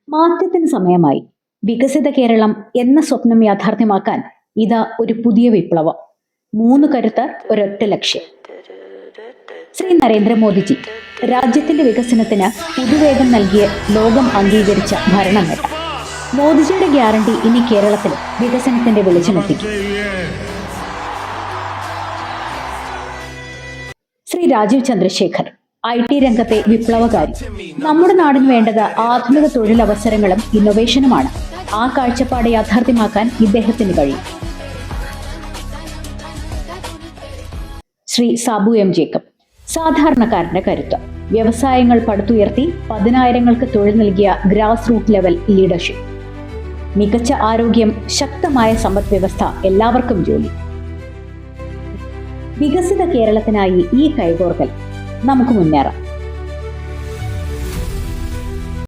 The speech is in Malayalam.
മാറ്റത്തിന് സമയമായി. വികസിത കേരളം എന്ന സ്വപ്നം യാഥാർത്ഥ്യമാക്കാൻ ഇതാ ഒരു പുതിയ വിപ്ലവം. 3 കരുത്തർ, ഒരൊറ്റ ലക്ഷ്യം. ശ്രീ നരേന്ദ്രമോദിജി രാജ്യത്തിന്റെ വികസനത്തിന് പുതുവേഗം നൽകിയ ലോകം അംഗീകരിച്ച ഭരണനേട്ടം. മോദിജിയുടെ ഗ്യാരണ്ടി ഇനി കേരളത്തിൽ വികസനത്തിന്റെ വെളിച്ചമെത്തിക്കും. ശ്രീ രാജീവ് ചന്ദ്രശേഖർ IT രംഗത്തെ വിപ്ലവകാരി. നമ്മുടെ നാടിന് വേണ്ടത് ആധുനിക തൊഴിലവസരങ്ങളും ഇന്നൊവേഷനുമാണ്. ആ കാഴ്ചപ്പാട് യാഥാർത്ഥ്യമാക്കാൻ ഇദ്ദേഹത്തിന് കഴിയും. ശ്രീ സാബു M. ജേക്കബ് സാധാരണക്കാരന്റെ കരുത്ത്. വ്യവസായങ്ങൾ പടുത്തുയർത്തി 10,000ങ്ങൾക്ക് തൊഴിൽ നൽകിയ ഗ്രാസ് റൂട്ട് ലെവൽ ലീഡർഷിപ്പ്. മികച്ച ആരോഗ്യം, ശക്തമായ സമ്പദ് വ്യവസ്ഥ, എല്ലാവർക്കും ജോലി. വികസിത കേരളത്തിനായി ഈ കൈകോർക്കൽ. നമുക്ക് മുന്നേറാം.